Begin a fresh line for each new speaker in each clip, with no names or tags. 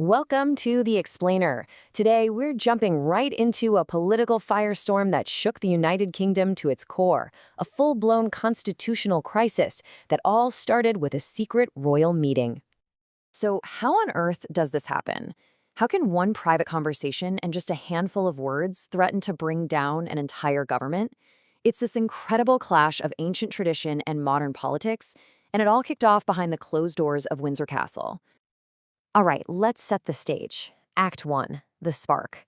Welcome to The Explainer. Today, we're jumping right into a political firestorm that shook the United Kingdom to its core, a full-blown constitutional crisis that all started with a secret royal meeting. So, how on earth does this happen? How can one private conversation and just a handful of words threaten to bring down an entire government? It's this incredible clash of ancient tradition and modern politics, and it all kicked off behind the closed doors of Windsor Castle. All right, let's set the stage. Act 1, the spark.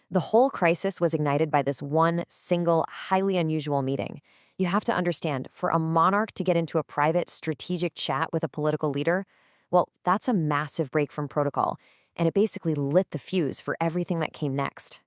The whole crisis was ignited by this one single, highly unusual meeting. You have to understand, for a monarch to get into a private, strategic chat with a political leader, well, that's a massive break from protocol, and it basically lit the fuse for everything that came next.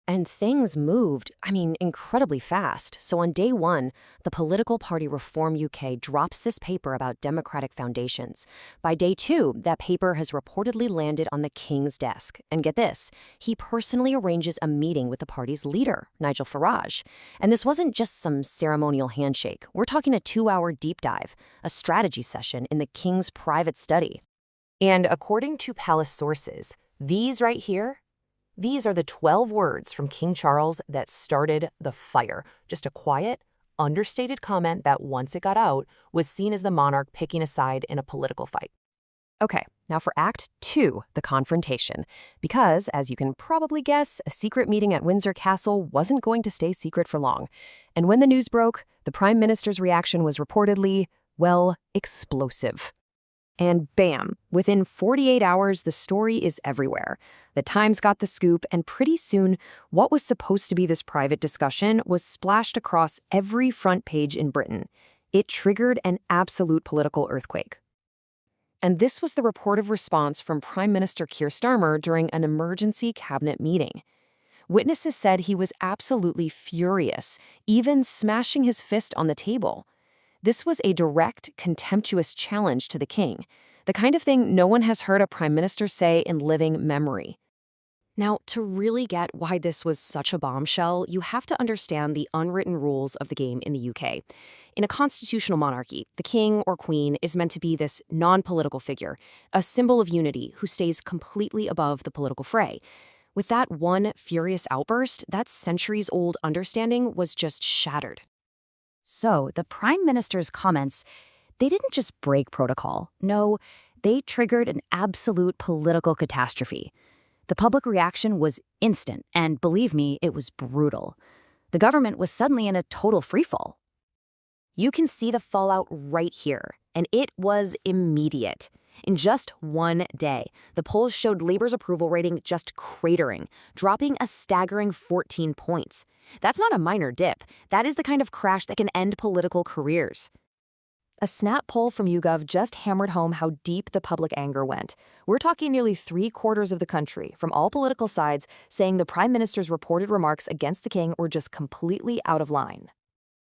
And things moved, incredibly fast. So on day 1, the political party Reform UK drops this paper about democratic foundations. By day 2, that paper has reportedly landed on the King's desk. And get this, he personally arranges a meeting with the party's leader, Nigel Farage. And this wasn't just some ceremonial handshake. We're talking a 2-hour deep dive, a strategy session in the King's private study. And according to palace sources, these right here, these are the 12 words from King Charles that started the fire. Just a quiet, understated comment that once it got out was seen as the monarch picking a side in a political fight. Okay, now for Act 2, the confrontation. Because, as you can probably guess, a secret meeting at Windsor Castle wasn't going to stay secret for long. And when the news broke, the Prime Minister's reaction was reportedly, well, explosive. And bam, within 48 hours, the story is everywhere. The Times got the scoop, and pretty soon, what was supposed to be this private discussion was splashed across every front page in Britain. It triggered an absolute political earthquake. And this was the reported response from Prime Minister Keir Starmer during an emergency cabinet meeting. Witnesses said he was absolutely furious, even smashing his fist on the table. This was a direct, contemptuous challenge to the king, the kind of thing no one has heard a prime minister say in living memory. Now, to really get why this was such a bombshell, you have to understand the unwritten rules of the game in the UK. In a constitutional monarchy, the king or queen is meant to be this non-political figure, a symbol of unity who stays completely above the political fray. With that one furious outburst, that centuries-old understanding was just shattered. So, the Prime Minister's comments, they didn't just break protocol. No, they triggered an absolute political catastrophe. The public reaction was instant, and believe me, it was brutal. The government was suddenly in a total freefall. You can see the fallout right here, and it was immediate. In just one day, the polls showed Labour's approval rating just cratering, dropping a staggering 14 points. That's not a minor dip. That is the kind of crash that can end political careers. A snap poll from YouGov just hammered home how deep the public anger went. We're talking nearly 3/4 of the country, from all political sides, saying the Prime Minister's reported remarks against the king were just completely out of line.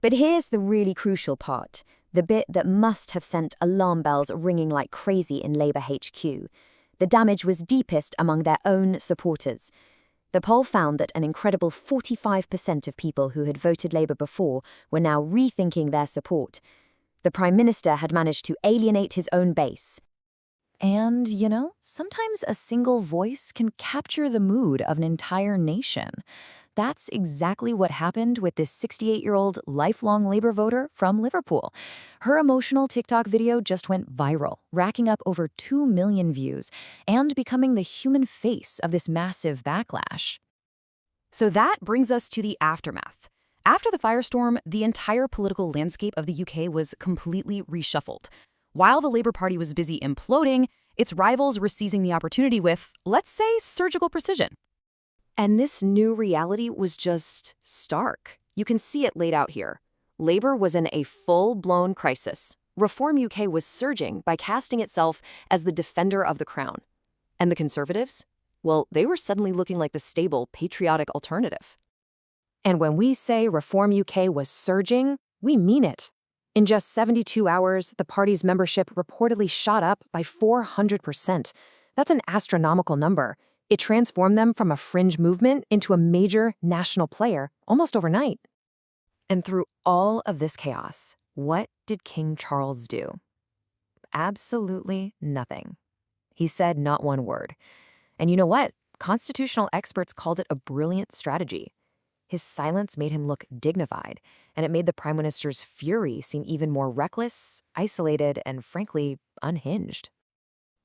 But here's the really crucial part, the bit that must have sent alarm bells ringing like crazy in Labour HQ. The damage was deepest among their own supporters. The poll found that an incredible 45% of people who had voted Labour before were now rethinking their support. The Prime Minister had managed to alienate his own base.
And, sometimes a single voice can capture the mood of an entire nation. That's exactly what happened with this 68-year-old lifelong Labour voter from Liverpool. Her emotional TikTok video just went viral, racking up over 2 million views and becoming the human face of this massive backlash. So that brings us to the aftermath. After the firestorm, the entire political landscape of the UK was completely reshuffled. While the Labour Party was busy imploding, its rivals were seizing the opportunity with, let's say, surgical precision. And this new reality was just stark. You can see it laid out here. Labour was in a full-blown crisis. Reform UK was surging by casting itself as the defender of the crown. And the Conservatives? Well, they were suddenly looking like the stable, patriotic alternative. And when we say Reform UK was surging, we mean it. In just 72 hours, the party's membership reportedly shot up by 400%. That's an astronomical number. It transformed them from a fringe movement into a major national player almost overnight. And through all of this chaos, what did King Charles do? Absolutely nothing. He said not one word. And you know what? Constitutional experts called it a brilliant strategy. His silence made him look dignified, and it made the Prime Minister's fury seem even more reckless, isolated, and frankly, unhinged.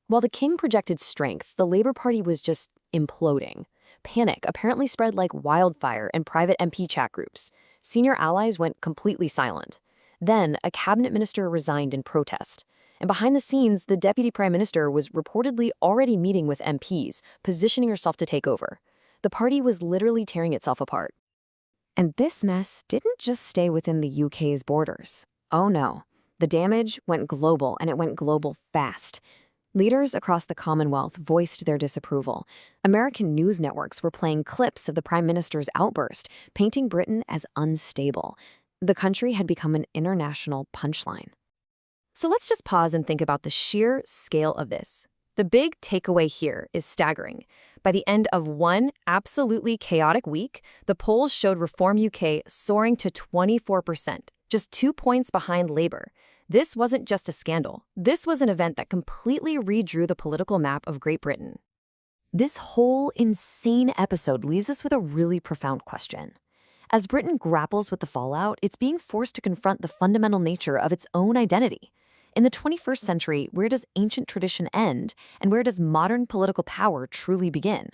While the king projected strength, the Labour Party was just imploding. Panic apparently spread like wildfire in private MP chat groups. Senior allies went completely silent. Then, a cabinet minister resigned in protest. And behind the scenes, the deputy prime minister was reportedly already meeting with MPs, positioning herself to take over. The party was literally tearing itself apart. And this mess didn't just stay within the UK's borders. Oh no. The damage went global, and it went global fast. Leaders across the Commonwealth voiced their disapproval. American news networks were playing clips of the Prime Minister's outburst, painting Britain as unstable. The country had become an international punchline. So let's just pause and think about the sheer scale of this. The big takeaway here is staggering. By the end of one absolutely chaotic week, the polls showed Reform UK soaring to 24%, just 2 points behind Labour. This wasn't just a scandal. This was an event that completely redrew the political map of Great Britain. This whole insane episode leaves us with a really profound question. As Britain grapples with the fallout, it's being forced to confront the fundamental nature of its own identity. In the 21st century, where does ancient tradition end, and where does modern political power truly begin?